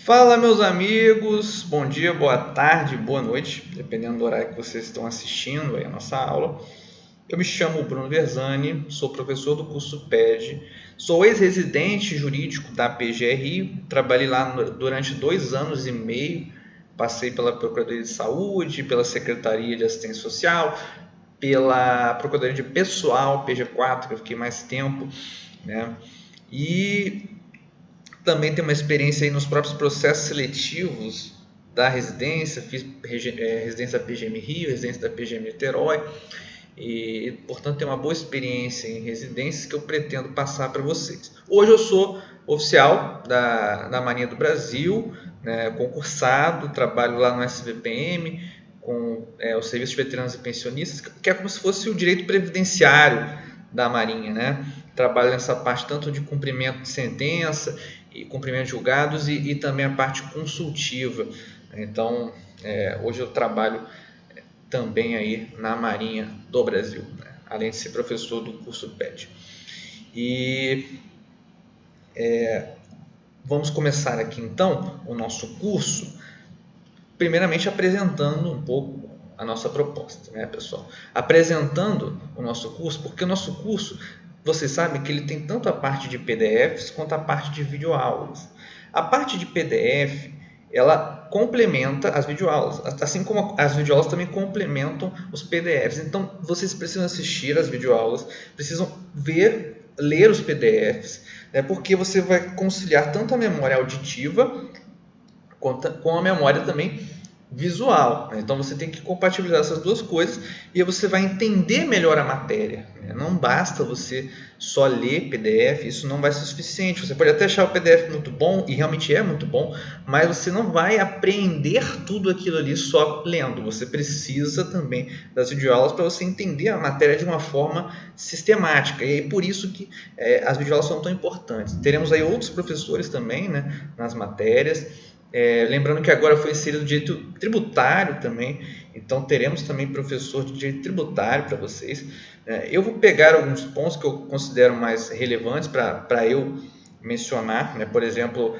Fala, meus amigos, bom dia, boa tarde, boa noite, dependendo do horário que vocês estão assistindo aí a nossa aula. Eu me chamo Bruno Versani, sou professor do curso PED, sou ex-residente jurídico da PGRI, trabalhei lá durante 2 anos e meio, passei pela Procuradoria de Saúde, pela Secretaria de Assistência Social, pela Procuradoria de Pessoal, PG4, que eu fiquei mais tempo, né? E também tenho uma experiência aí nos próprios processos seletivos da residência, fiz residência da PGM Rio, residência da PGM Niterói, e portanto tenho uma boa experiência em residências que eu pretendo passar para vocês. Hoje eu sou oficial da Marinha do Brasil, né, concursado, trabalho lá no SVPM, com o Serviço de Veteranos e Pensionistas, que é como se fosse o direito previdenciário da Marinha, né? Trabalho nessa parte tanto de cumprimento de sentença e cumprimento de julgados e também a parte consultiva. Então, hoje eu trabalho também aí na Marinha do Brasil, né? Além de ser professor do curso PED. E vamos começar aqui então o nosso curso, primeiramente apresentando um pouco a nossa proposta, né, pessoal? Apresentando o nosso curso, porque o nosso curso, vocês sabem que ele tem tanto a parte de PDFs quanto a parte de videoaulas. A parte de PDF, ela complementa as videoaulas, assim como as videoaulas também complementam os PDFs. Então, vocês precisam assistir as videoaulas, precisam ler os PDFs, né, porque você vai conciliar tanto a memória auditiva com a memória também visual. Então você tem que compatibilizar essas duas coisas e aí você vai entender melhor a matéria. Não basta você só ler PDF, isso não vai ser suficiente. Você pode até achar o PDF muito bom, e realmente é muito bom, mas você não vai apreender tudo aquilo ali só lendo. Você precisa também das videoaulas para você entender a matéria de uma forma sistemática. E é por isso que as videoaulas são tão importantes. Teremos aí outros professores também, né, nas matérias. Lembrando que agora foi inserido o direito tributário também, então teremos também professor de direito tributário para vocês. Eu vou pegar alguns pontos que eu considero mais relevantes para eu mencionar, né? Por exemplo,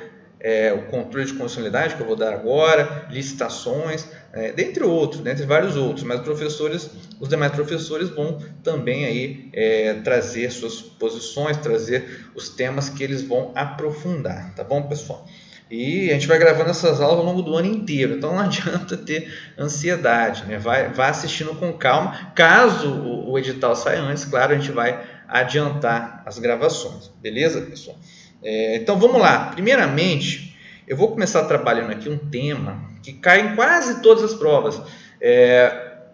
o controle de constitucionalidade que eu vou dar agora, licitações, dentre outros, dentre vários outros, mas os demais professores vão também aí trazer suas posições, trazer os temas que eles vão aprofundar, tá bom, pessoal? E a gente vai gravando essas aulas ao longo do ano inteiro, então não adianta ter ansiedade, né? Vai assistindo com calma. Caso o edital saia antes, claro, a gente vai adiantar as gravações, beleza, pessoal? Então vamos lá. Primeiramente, eu vou começar trabalhando aqui um tema que cai em quase todas as provas,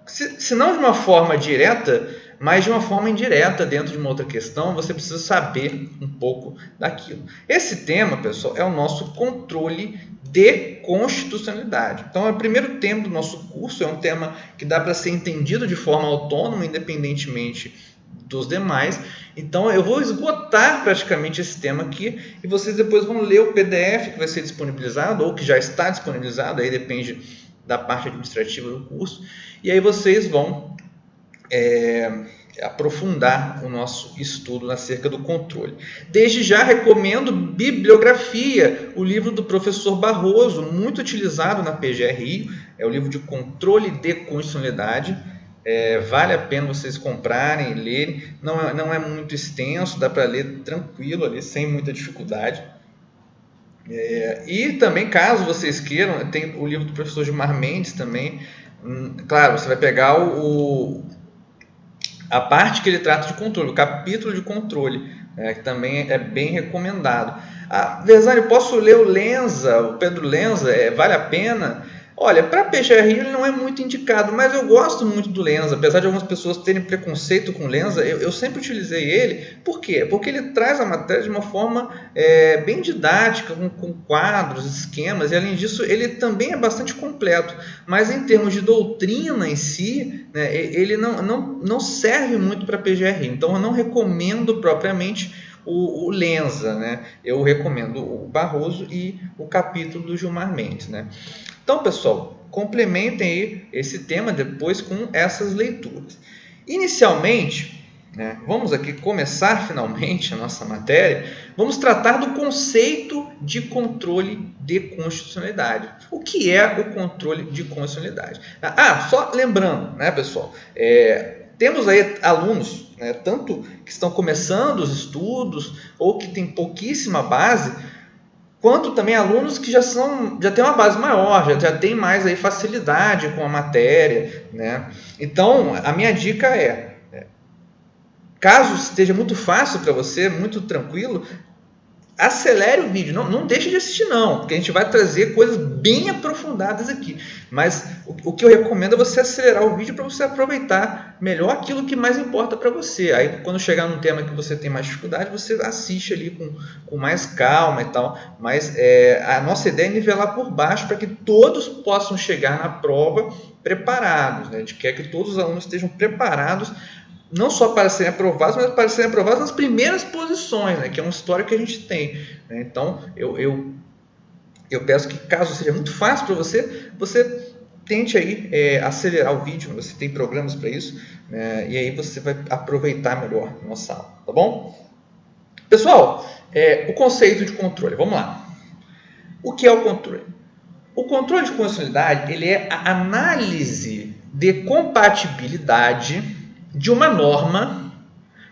se não de uma forma direta, mas de uma forma indireta, dentro de uma outra questão, você precisa saber um pouco daquilo. Esse tema, pessoal, é o nosso controle de constitucionalidade. Então, é o primeiro tema do nosso curso, é um tema que dá para ser entendido de forma autônoma, independentemente dos demais. Então, eu vou esgotar praticamente esse tema aqui e vocês depois vão ler o PDF que vai ser disponibilizado ou que já está disponibilizado, aí depende da parte administrativa do curso, e aí vocês vão aprofundar o nosso estudo acerca do controle. Desde já recomendo bibliografia, o livro do professor Barroso, muito utilizado na PGRI, é o livro de controle de constitucionalidade. Vale a pena vocês comprarem e lerem, não é muito extenso, dá para ler tranquilo ali, sem muita dificuldade. E também, caso vocês queiram, tem o livro do professor Gilmar Mendes também. Claro, você vai pegar a parte que ele trata de controle, o capítulo de controle, que também é bem recomendado. Versani, posso ler o Pedro Lenza, vale a pena? Olha, para PGRI ele não é muito indicado, mas eu gosto muito do Lenza, apesar de algumas pessoas terem preconceito com o Lenza, eu sempre utilizei ele. Por quê? Porque ele traz a matéria de uma forma bem didática, com quadros, esquemas, e além disso ele também é bastante completo, mas em termos de doutrina em si, né, ele não serve muito para PGRI, então eu não recomendo propriamente o Lenza, né? Eu recomendo o Barroso e o capítulo do Gilmar Mendes, né? Então, pessoal, complementem aí esse tema depois com essas leituras. Inicialmente, né? Vamos aqui começar finalmente a nossa matéria. Vamos tratar do conceito de controle de constitucionalidade. O que é o controle de constitucionalidade? Só lembrando, né, pessoal, temos aí alunos, né, tanto que estão começando os estudos ou que têm pouquíssima base, quanto também alunos que já têm uma base maior, já têm mais aí facilidade com a matéria, né? Então, a minha dica caso esteja muito fácil para você, muito tranquilo, acelere o vídeo, não deixe de assistir não, porque a gente vai trazer coisas bem aprofundadas aqui, mas o que eu recomendo é você acelerar o vídeo para você aproveitar melhor aquilo que mais importa para você. Aí quando chegar num tema que você tem mais dificuldade, você assiste ali com mais calma e tal, mas a nossa ideia é nivelar por baixo para que todos possam chegar na prova preparados, né? A gente quer que todos os alunos estejam preparados não só para serem aprovados, mas para serem aprovados nas primeiras posições, né? Que é uma história que a gente tem, né? Então, eu peço que, caso seja muito fácil para você tente aí acelerar o vídeo, você tem programas para isso, né? E aí você vai aproveitar melhor a nossa aula, tá bom? Pessoal, o conceito de controle, vamos lá. O que é o controle? O controle de constitucionalidade, ele é a análise de compatibilidade de uma norma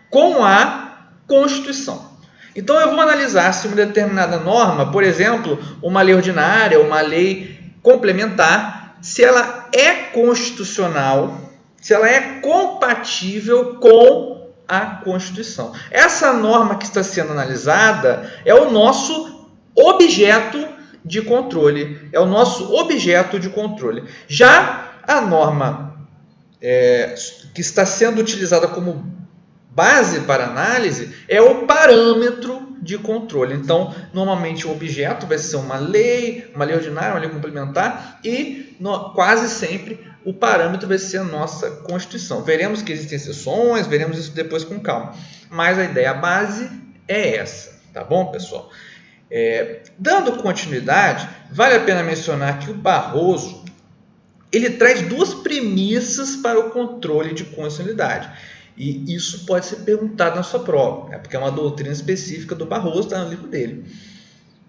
com a Constituição. Então, eu vou analisar se uma determinada norma, por exemplo, uma lei ordinária, uma lei complementar, se ela é constitucional, se ela é compatível com a Constituição. Essa norma que está sendo analisada é o nosso objeto de controle. É o nosso objeto de controle. Já a norma que está sendo utilizada como base para análise é o parâmetro de controle. Então, normalmente o objeto vai ser uma lei ordinária, uma lei complementar e quase sempre o parâmetro vai ser a nossa Constituição. Veremos que existem exceções, veremos isso depois com calma. Mas a ideia base é essa, tá bom, pessoal? Dando continuidade, vale a pena mencionar que o Barroso ele traz duas premissas para o controle de constitucionalidade. E isso pode ser perguntado na sua prova, porque é uma doutrina específica do Barroso, está no livro dele.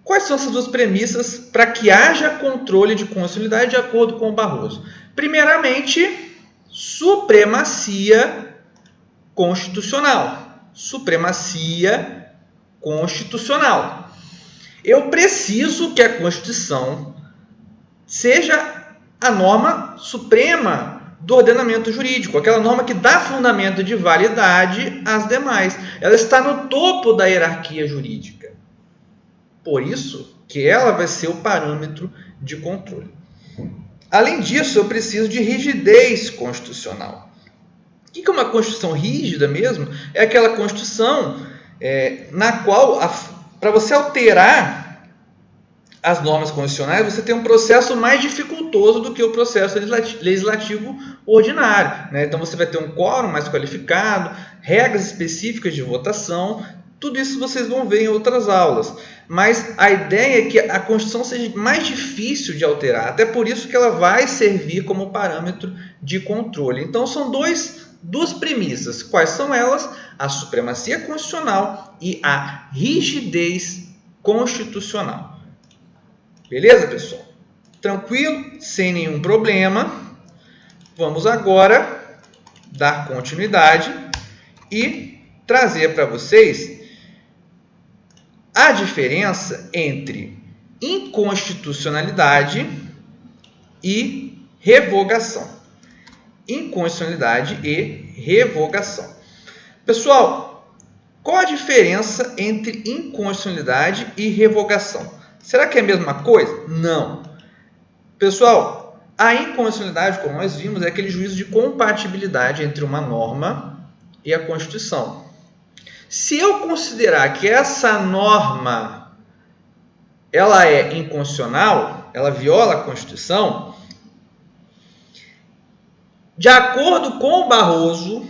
Quais são essas duas premissas para que haja controle de constitucionalidade de acordo com o Barroso? Primeiramente, supremacia constitucional. Supremacia constitucional. Eu preciso que a Constituição seja a norma suprema do ordenamento jurídico, aquela norma que dá fundamento de validade às demais. Ela está no topo da hierarquia jurídica. Por isso que ela vai ser o parâmetro de controle. Além disso, eu preciso de rigidez constitucional. O que é uma Constituição rígida mesmo? É aquela Constituição na qual, para você alterar as normas constitucionais, você tem um processo mais dificultoso do que o processo legislativo ordinário, né? Então, você vai ter um quórum mais qualificado, regras específicas de votação, tudo isso vocês vão ver em outras aulas. Mas a ideia é que a Constituição seja mais difícil de alterar, até por isso que ela vai servir como parâmetro de controle. Então, são duas premissas. Quais são elas? A supremacia constitucional e a rigidez constitucional. Beleza, pessoal? Tranquilo? Sem nenhum problema. Vamos agora dar continuidade e trazer para vocês a diferença entre inconstitucionalidade e revogação. Inconstitucionalidade e revogação. Pessoal, qual a diferença entre inconstitucionalidade e revogação? Será que é a mesma coisa? Não. Pessoal, a inconstitucionalidade, como nós vimos, é aquele juízo de compatibilidade entre uma norma e a Constituição. Se eu considerar que essa norma ela é inconstitucional, ela viola a Constituição, de acordo com o Barroso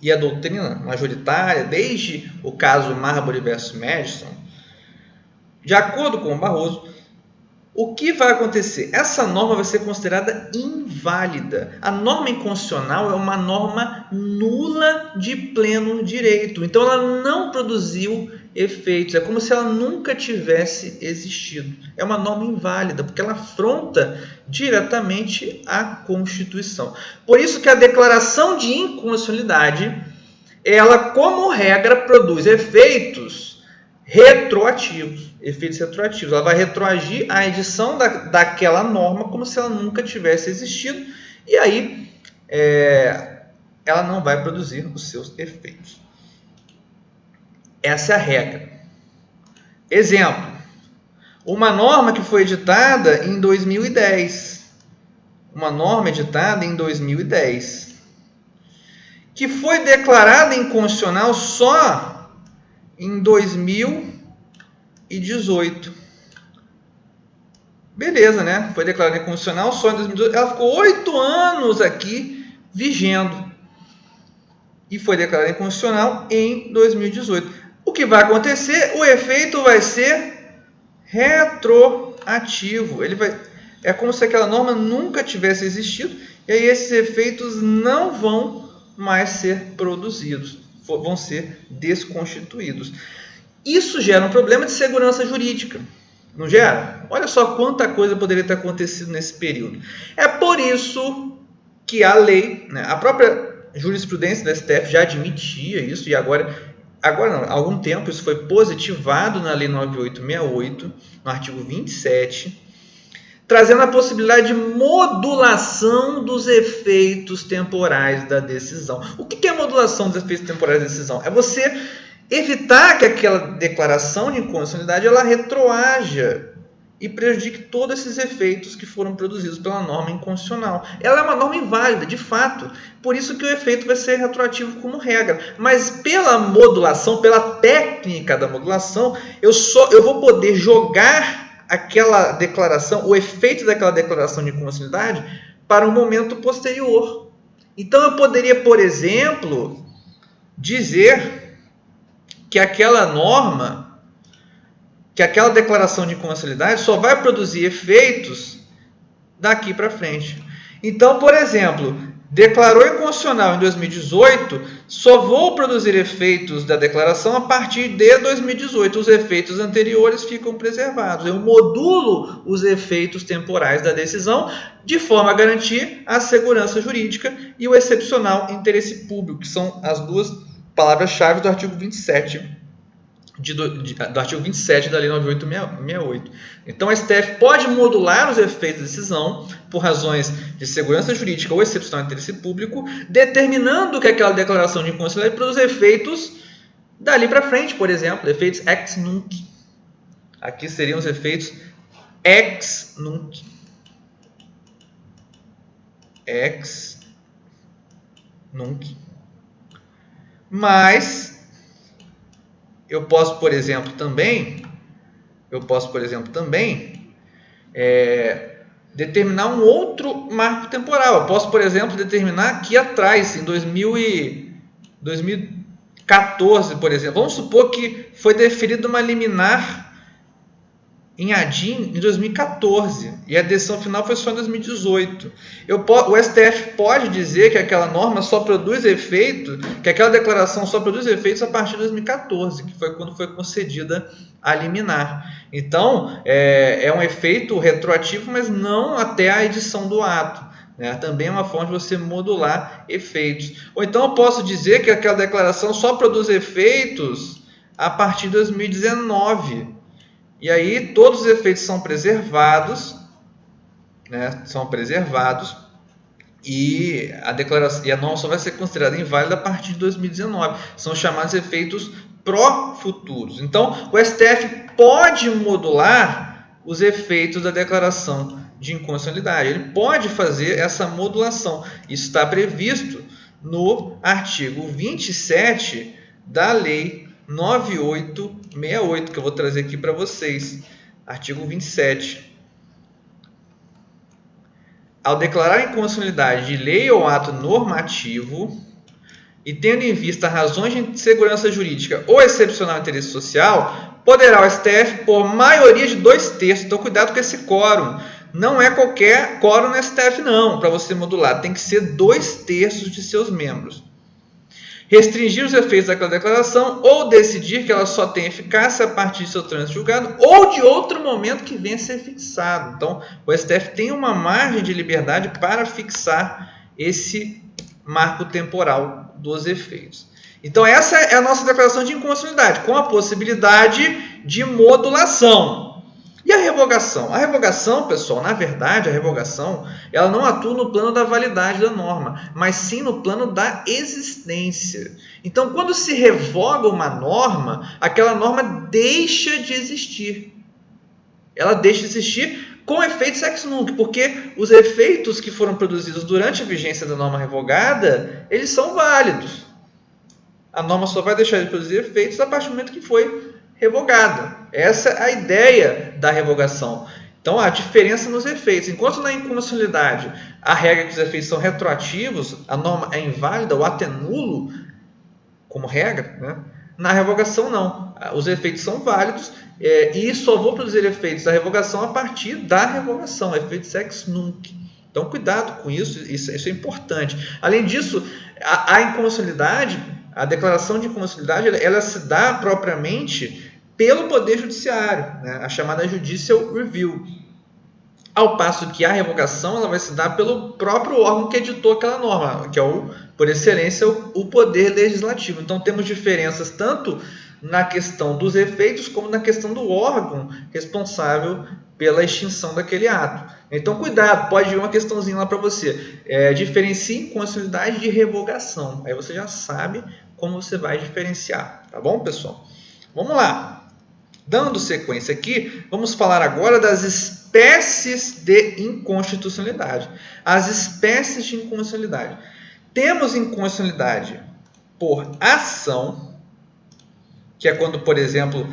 e a doutrina majoritária, desde o caso Marbury versus Madison, de acordo com o Barroso, o que vai acontecer? Essa norma vai ser considerada inválida. A norma inconstitucional é uma norma nula de pleno direito. Então ela não produziu efeitos, é como se ela nunca tivesse existido. É uma norma inválida, porque ela afronta diretamente a Constituição. Por isso que a declaração de inconstitucionalidade, ela, como regra, produz efeitos retroativos. Ela vai retroagir a edição daquela norma como se ela nunca tivesse existido, e aí ela não vai produzir os seus efeitos. Essa é a regra. Exemplo: uma norma que foi editada em 2010. Uma norma editada em 2010. Que foi declarada inconstitucional só em 2018. Beleza, né? Foi declarada inconstitucional só em 2018. Ela ficou 8 anos aqui vigendo. E foi declarada inconstitucional em 2018. O que vai acontecer? O efeito vai ser retroativo. É como se aquela norma nunca tivesse existido, e aí esses efeitos não vão mais ser produzidos, vão ser desconstituídos. Isso gera um problema de segurança jurídica, não gera? Olha só quanta coisa poderia ter acontecido nesse período. É por isso que a lei, né, a própria jurisprudência da STF já admitia isso, e agora não, há algum tempo isso foi positivado na Lei 9868, no artigo 27, trazendo a possibilidade de modulação dos efeitos temporais da decisão. O que é a modulação dos efeitos temporais da decisão? É você evitar que aquela declaração de inconstitucionalidade ela retroaja e prejudique todos esses efeitos que foram produzidos pela norma inconstitucional. Ela é uma norma inválida, de fato, por isso que o efeito vai ser retroativo como regra. Mas pela modulação, pela técnica da modulação, eu vou poder jogar aquela declaração, o efeito daquela declaração de inconstitucionalidade para um momento posterior. Então eu poderia, por exemplo, dizer que aquela norma, que aquela declaração de inconstitucionalidade só vai produzir efeitos daqui para frente. Então, por exemplo, declarou inconstitucional em 2018, só vou produzir efeitos da declaração a partir de 2018. Os efeitos anteriores ficam preservados. Eu modulo os efeitos temporais da decisão de forma a garantir a segurança jurídica e o excepcional interesse público, que são as duas palavras-chave do artigo 27 do artigo 27 da Lei 9868. Então, a STF pode modular os efeitos da decisão por razões de segurança jurídica ou excepcional interesse público, determinando que aquela declaração de inconstitucionalidade produza efeitos dali para frente, por exemplo, efeitos ex nunc. Aqui seriam os efeitos ex nunc. Ex nunc. Mas eu posso, por exemplo, também determinar um outro marco temporal. Eu posso, por exemplo, determinar aqui atrás, em 2014, por exemplo. Vamos supor que foi deferida uma liminar em ADIM em 2014 e a decisão final foi só em 2018. O STF pode dizer que aquela norma só produz efeito, que aquela declaração só produz efeitos a partir de 2014, que foi quando foi concedida a liminar. Então, é um efeito retroativo, mas não até a edição do ato, né? Também é uma forma de você modular efeitos. Ou então eu posso dizer que aquela declaração só produz efeitos a partir de 2019. E aí todos os efeitos são preservados, né? E a norma só vai ser considerada inválida a partir de 2019. São chamados efeitos pró-futuros. Então, o STF pode modular os efeitos da declaração de inconstitucionalidade. Ele pode fazer essa modulação. Isso está previsto no artigo 27 da Lei 9868, que eu vou trazer aqui para vocês. Artigo 27. Ao declarar a inconstitucionalidade de lei ou ato normativo e tendo em vista razões de segurança jurídica ou excepcional interesse social, poderá o STF por maioria de 2/3. Então, cuidado com esse quórum. Não é qualquer quórum no STF, não, para você modular. Tem que ser 2/3 de seus membros. restringir os efeitos daquela declaração ou decidir que ela só tem eficácia a partir de seu trânsito julgado ou de outro momento que venha a ser fixado. Então, o STF tem uma margem de liberdade para fixar esse marco temporal dos efeitos. Então, essa é a nossa declaração de inconstitucionalidade, com a possibilidade de modulação. E a revogação? A revogação, pessoal, na verdade, a revogação, ela não atua no plano da validade da norma, mas sim no plano da existência. Então, quando se revoga uma norma, aquela norma deixa de existir. Ela deixa de existir com efeitos ex nunc, porque os efeitos que foram produzidos durante a vigência da norma revogada, eles são válidos. A norma só vai deixar de produzir efeitos a partir do momento que foi revogada. Essa é a ideia da revogação. Então, a diferença nos efeitos. Enquanto na inconstitucionalidade a regra é que os efeitos são retroativos, a norma é inválida ou até nulo, como regra, né? Na revogação não. Os efeitos são válidos e só vou produzir efeitos da revogação a partir da revogação, efeitos ex nunc. Então, cuidado com isso é importante. Além disso, a inconstitucionalidade, a declaração de inconstitucionalidade, ela se dá propriamente pelo Poder Judiciário, né? A chamada Judicial Review. Ao passo que a revogação ela vai se dar pelo próprio órgão que editou aquela norma, que é, por excelência, o Poder Legislativo. Então, temos diferenças tanto na questão dos efeitos como na questão do órgão responsável pela extinção daquele ato. Então, cuidado, pode vir uma questãozinha lá para você. Diferencie inconstitucionalidade de revogação. Aí você já sabe como você vai diferenciar. Tá bom, pessoal? Vamos lá. Dando sequência aqui, vamos falar agora das espécies de inconstitucionalidade. As espécies de inconstitucionalidade. Temos inconstitucionalidade por ação, que é quando, por exemplo,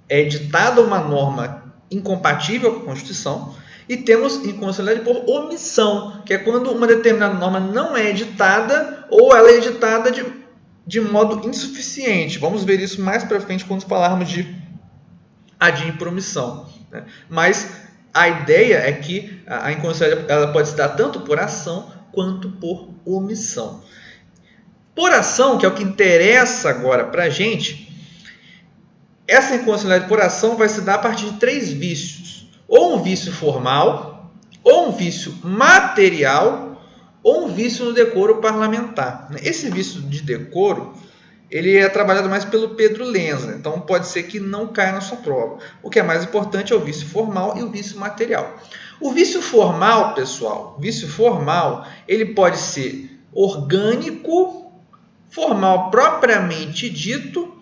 é editada uma norma incompatível com a Constituição, e temos inconstitucionalidade por omissão, que é quando uma determinada norma não é editada ou ela é editada de modo insuficiente. Vamos ver isso mais para frente quando falarmos de adim por omissão, né? Mas a ideia é que a inconstitucionalidade ela pode se dar tanto por ação quanto por omissão. Por ação, que é o que interessa agora para a gente, essa inconstitucionalidade por ação vai se dar a partir de 3 vícios. Ou um vício formal, ou um vício material, ou um vício no decoro parlamentar. Esse vício de decoro, ele é trabalhado mais pelo Pedro Lenza, então pode ser que não caia na sua prova. O que é mais importante é o vício formal e o vício material. O vício formal, pessoal, ele pode ser orgânico, formal propriamente dito,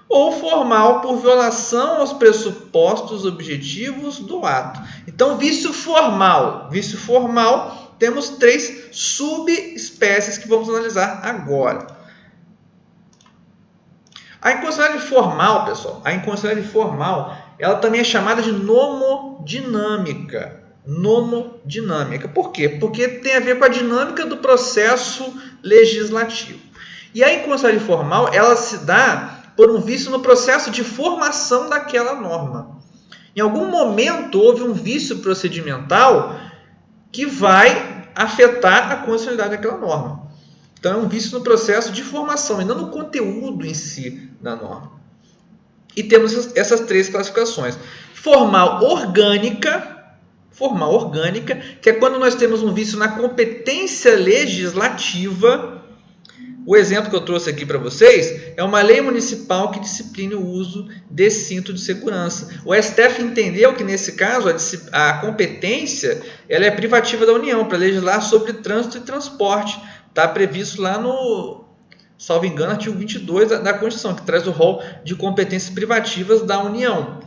ou formal por violação aos pressupostos objetivos do ato. Então, vício formal, temos 3 subespécies que vamos analisar agora. A inconstitucionalidade formal, pessoal, ela também é chamada de nomodinâmica. Por quê? Porque tem a ver com a dinâmica do processo legislativo. E a inconstitucionalidade formal, ela se dá por um vício no processo de formação daquela norma. Em algum momento houve um vício procedimental que vai afetar a constitucionalidade daquela norma. Então, é um vício no processo de formação e não no conteúdo em si da norma. E temos essas 3 classificações. Formal orgânica, que é quando nós temos um vício na competência legislativa. O exemplo que eu trouxe aqui para vocês é uma lei municipal que discipline o uso de cinto de segurança. O STF entendeu que, nesse caso, a competência ela é privativa da União para legislar sobre trânsito e transporte. Está previsto lá no, salvo engano, artigo 22 da Constituição, que traz o rol de competências privativas da União,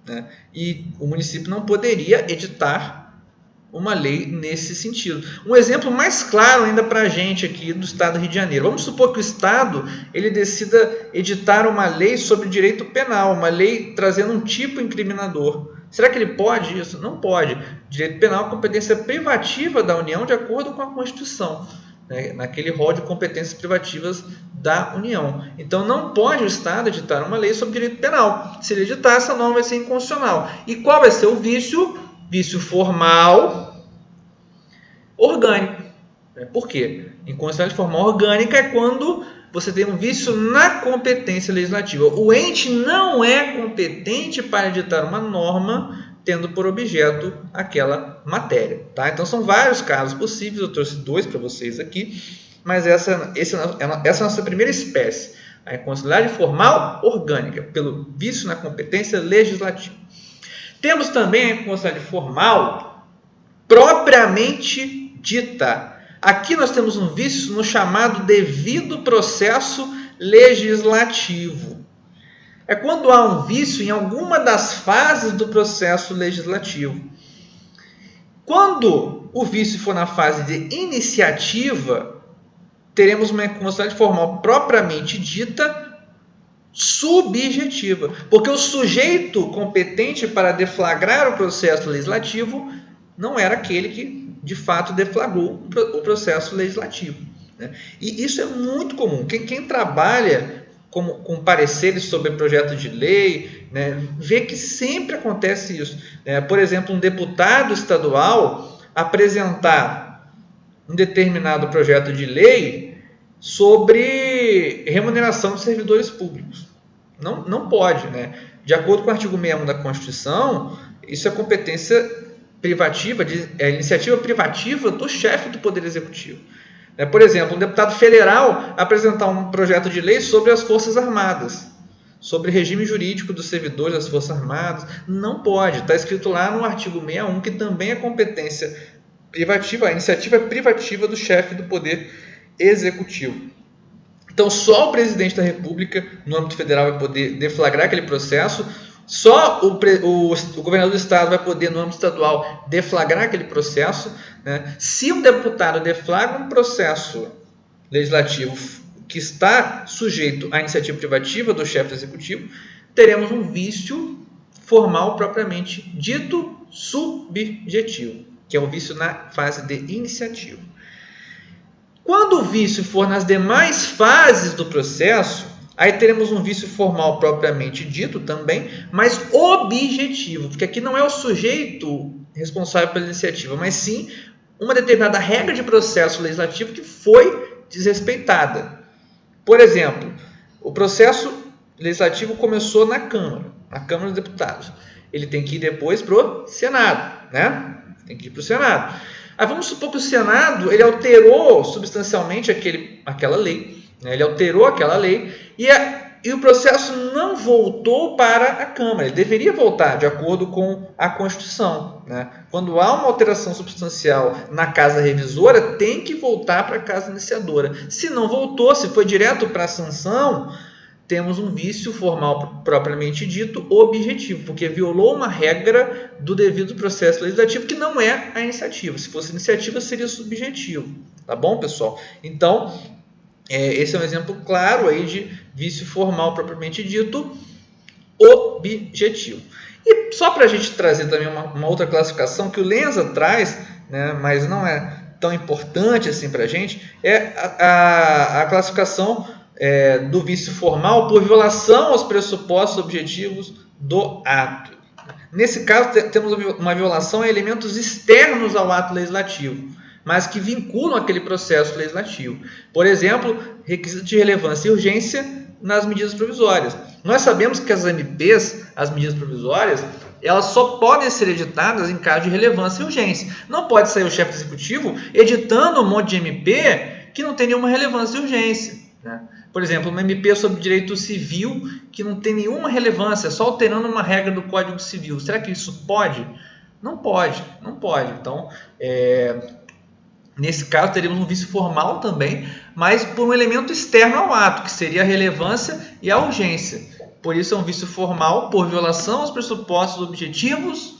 né? E o município não poderia editar uma lei nesse sentido. Um exemplo mais claro ainda para a gente aqui do Estado do Rio de Janeiro. Vamos supor que o Estado ele decida editar uma lei sobre direito penal, uma lei trazendo um tipo incriminador. Será que ele pode isso? Não pode. Direito penal é competência privativa da União de acordo com a Constituição, né? Naquele rol de competências privativas da União. Então, não pode o Estado editar uma lei sobre direito penal. Se ele editar, essa norma vai ser inconstitucional. E qual vai ser o vício? Vício formal orgânico. Por quê? Inconstitucionalidade formal orgânica é quando você tem um vício na competência legislativa. O ente não é competente para editar uma norma tendo por objeto aquela matéria. Tá? Então, são vários casos possíveis, eu trouxe 2 para vocês aqui, mas essa é a nossa primeira espécie, a inconstitucionalidade formal orgânica, pelo vício na competência legislativa. Temos também a inconstitucionalidade formal propriamente dita. Aqui nós temos um vício no chamado devido processo legislativo. É quando há um vício em alguma das fases do processo legislativo. Quando o vício for na fase de iniciativa, teremos uma inconstitucionalidade formal propriamente dita subjetiva, porque o sujeito competente para deflagrar o processo legislativo não era aquele que de fato deflagrou o processo legislativo. Né? E isso é muito comum. Quem trabalha com pareceres sobre projeto de lei, né, vê que sempre acontece isso. Por exemplo, um deputado estadual apresentar um determinado projeto de lei sobre remuneração de servidores públicos. Não pode. Né? De acordo com o artigo 61 da Constituição, isso é competência privativa, iniciativa privativa do chefe do Poder Executivo. Por exemplo, um deputado federal apresentar um projeto de lei sobre as Forças Armadas, sobre regime jurídico dos servidores das Forças Armadas, não pode. Está escrito lá no artigo 61 que também é competência privativa, a iniciativa privativa do chefe do Poder Executivo. Então, só o presidente da República, no âmbito federal, vai poder deflagrar aquele processo. Só o governador do estado vai poder, no âmbito estadual, deflagrar aquele processo. Né? Se um deputado deflagra um processo legislativo que está sujeito à iniciativa privativa do chefe do executivo, teremos um vício formal propriamente dito subjetivo, que é o vício na fase de iniciativa. Quando o vício for nas demais fases do processo, aí teremos um vício formal propriamente dito também, mas objetivo, porque aqui não é o sujeito responsável pela iniciativa, mas sim uma determinada regra de processo legislativo que foi desrespeitada. Por exemplo, o processo legislativo começou na Câmara dos Deputados. Ele tem que ir depois para o Senado, né? Tem que ir para o Senado. Aí vamos supor que o Senado ele alterou substancialmente aquela lei, né? Ele alterou aquela lei e o processo não voltou para a Câmara. Ele deveria voltar de acordo com a Constituição. Né? Quando há uma alteração substancial na casa revisora, tem que voltar para a casa iniciadora. Se não voltou, se foi direto para a sanção, temos um vício formal propriamente dito objetivo, porque violou uma regra do devido processo legislativo que não é a iniciativa. Se fosse iniciativa, seria subjetivo. Tá bom, pessoal? Então, esse é um exemplo claro aí de vício formal propriamente dito objetivo. E só para a gente trazer também uma outra classificação que o Lenza traz, né, mas não é tão importante assim para a gente, é a classificação do vício formal por violação aos pressupostos objetivos do ato. Nesse caso, temos uma violação a elementos externos ao ato legislativo, mas que vinculam aquele processo legislativo. Por exemplo, requisito de relevância e urgência nas medidas provisórias. Nós sabemos que as MPs, as medidas provisórias, elas só podem ser editadas em caso de relevância e urgência. Não pode sair o chefe do executivo editando um monte de MP que não tem nenhuma relevância e urgência. Né? Por exemplo, uma MP sobre direito civil que não tem nenhuma relevância, só alterando uma regra do Código Civil. Será que isso pode? Não pode. Então, nesse caso, teríamos um vício formal também, mas por um elemento externo ao ato, que seria a relevância e a urgência. Por isso, é um vício formal por violação aos pressupostos objetivos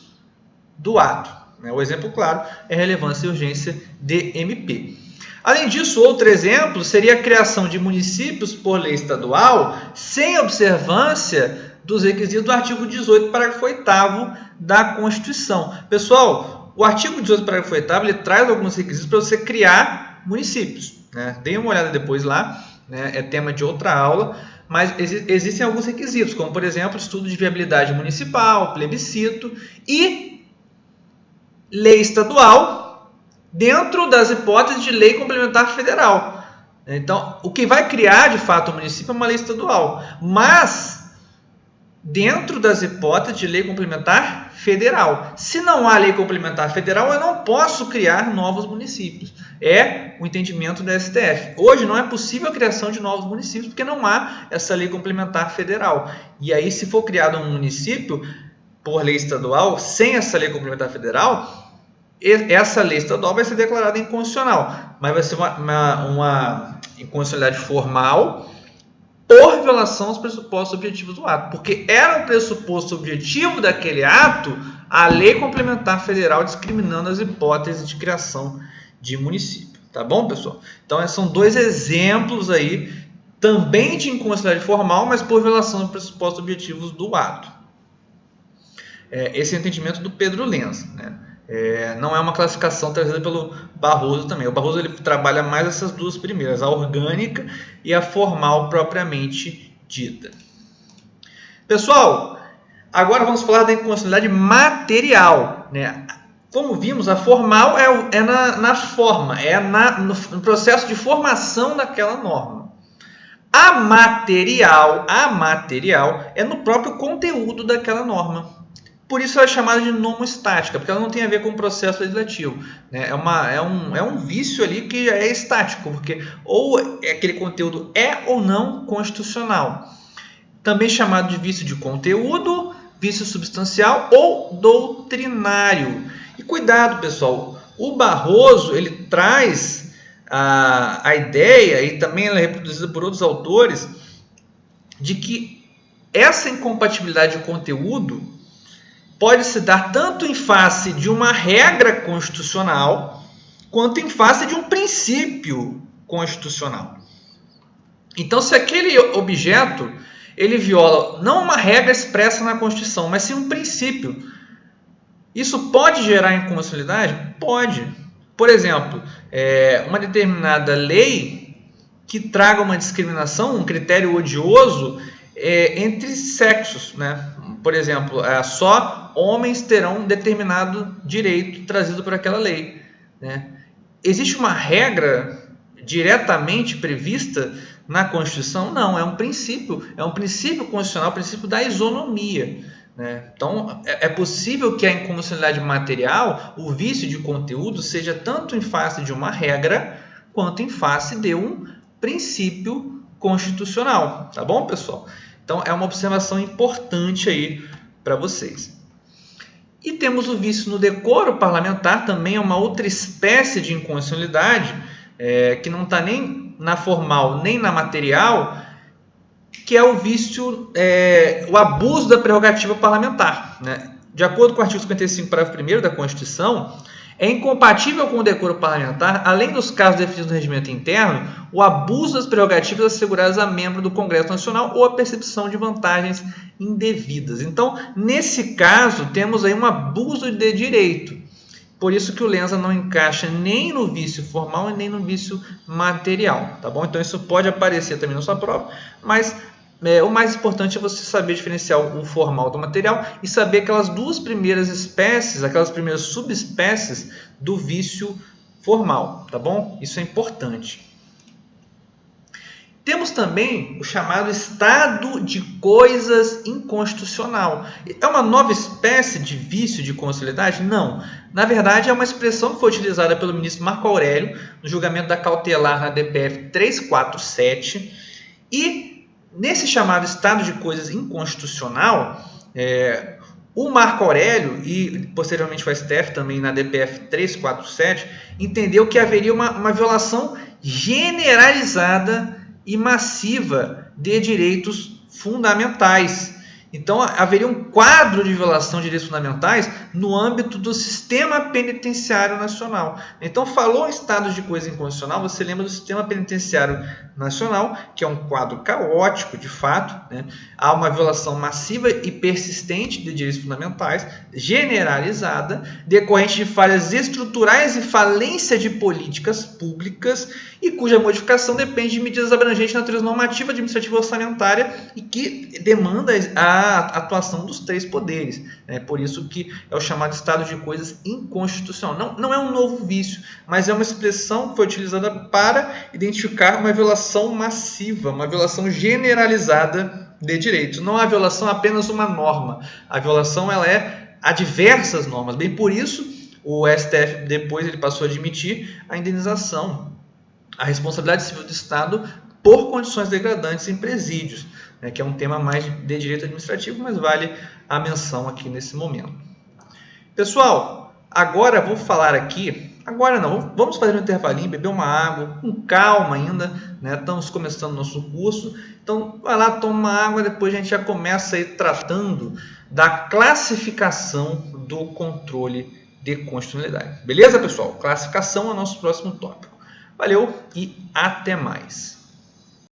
do ato. O exemplo claro é relevância e urgência de MP. Além disso, outro exemplo seria a criação de municípios por lei estadual sem observância dos requisitos do artigo 18, parágrafo 8º da Constituição. Pessoal, o artigo 18, parágrafo 8º, ele traz alguns requisitos para você criar municípios. Né? Deem uma olhada depois lá, né? É tema de outra aula, mas existem alguns requisitos, como, por exemplo, estudo de viabilidade municipal, plebiscito e lei estadual, dentro das hipóteses de lei complementar federal. Então, o que vai criar, de fato, o município é uma lei estadual, mas dentro das hipóteses de lei complementar federal. Se não há lei complementar federal, eu não posso criar novos municípios. É o entendimento da STF. Hoje não é possível a criação de novos municípios porque não há essa lei complementar federal. E aí, se for criado um município por lei estadual, sem essa lei complementar federal, essa lei estadual vai ser declarada inconstitucional, mas vai ser uma inconstitucionalidade formal por violação aos pressupostos objetivos do ato, porque era um pressuposto objetivo daquele ato a lei complementar federal discriminando as hipóteses de criação de município. Tá bom, pessoal? Então, esses são dois exemplos aí, também de inconstitucionalidade formal, mas por violação dos pressupostos objetivos do ato. Esse é o entendimento do Pedro Lenza, né? Não é uma classificação trazida pelo Barroso também. O Barroso ele trabalha mais essas duas primeiras, a orgânica e a formal propriamente dita. Pessoal, agora vamos falar da inconstitucionalidade material, né? Como vimos, a formal é na forma, no processo de formação daquela norma. A material é no próprio conteúdo daquela norma. Por isso ela é chamada de nomoestática, porque ela não tem a ver com o processo legislativo, né? É um vício ali que é estático, porque ou aquele conteúdo é ou não constitucional. Também chamado de vício de conteúdo, vício substancial ou doutrinário. E cuidado, pessoal, o Barroso ele traz a ideia, e também ela é reproduzida por outros autores, de que essa incompatibilidade de conteúdo pode se dar tanto em face de uma regra constitucional, quanto em face de um princípio constitucional. Então, se aquele objeto ele viola não uma regra expressa na Constituição, mas sim um princípio, isso pode gerar inconstitucionalidade? Pode. Por exemplo, uma determinada lei que traga uma discriminação, um critério odioso entre sexos, né? Por exemplo, só homens terão determinado direito trazido por aquela lei, né? Existe uma regra diretamente prevista na Constituição? Não, é um princípio constitucional, o princípio da isonomia, né? Então, é possível que a inconstitucionalidade material, o vício de conteúdo, seja tanto em face de uma regra, quanto em face de um princípio constitucional, tá bom, pessoal? Então, é uma observação importante aí para vocês. E temos o vício no decoro parlamentar, também é uma outra espécie de inconstitucionalidade, que não está nem na formal nem na material, que é o vício, o abuso da prerrogativa parlamentar, né? De acordo com o artigo 55, parágrafo 1º da Constituição, é incompatível com o decoro parlamentar, além dos casos definidos no regimento interno, o abuso das prerrogativas asseguradas a membro do Congresso Nacional ou a percepção de vantagens indevidas. Então, nesse caso, temos aí um abuso de direito. Por isso que o Lenza não encaixa nem no vício formal e nem no vício material, tá bom? Então, isso pode aparecer também na sua prova, mas o mais importante é você saber diferenciar o formal do material e saber aquelas duas primeiras espécies, aquelas primeiras subespécies do vício formal, tá bom? Isso é importante. Temos também o chamado estado de coisas inconstitucional. É uma nova espécie de vício de constitucionalidade? Não. Na verdade, é uma expressão que foi utilizada pelo ministro Marco Aurélio no julgamento da cautelar na DPF 347 e nesse chamado estado de coisas inconstitucional, o Marco Aurélio e posteriormente o STF também na DPF 347 entendeu que haveria uma violação generalizada e massiva de direitos fundamentais. Então, haveria um quadro de violação de direitos fundamentais no âmbito do sistema penitenciário nacional. Então, falou em estados de coisa inconstitucional, você lembra do sistema penitenciário nacional, que é um quadro caótico, de fato, né? Há uma violação massiva e persistente de direitos fundamentais, generalizada, decorrente de falhas estruturais e falência de políticas públicas e cuja modificação depende de medidas abrangentes de natureza normativa, administrativa e orçamentária e que demanda a a atuação dos três poderes. Né? Por isso que é o chamado estado de coisas inconstitucional. Não é um novo vício, mas é uma expressão que foi utilizada para identificar uma violação massiva, uma violação generalizada de direitos. Não é a violação apenas uma norma. A violação ela há diversas normas. Bem por isso, o STF depois ele passou a admitir a indenização, a responsabilidade civil do Estado por condições degradantes em presídios, né, que é um tema mais de direito administrativo, mas vale a menção aqui nesse momento. Pessoal, agora vou falar aqui, vamos fazer um intervalinho, beber uma água, com calma ainda, né? Estamos começando o nosso curso, então vai lá, toma uma água, depois a gente já começa aí tratando da classificação do controle de constitucionalidade. Beleza, pessoal? Classificação é o nosso próximo tópico. Valeu e até mais!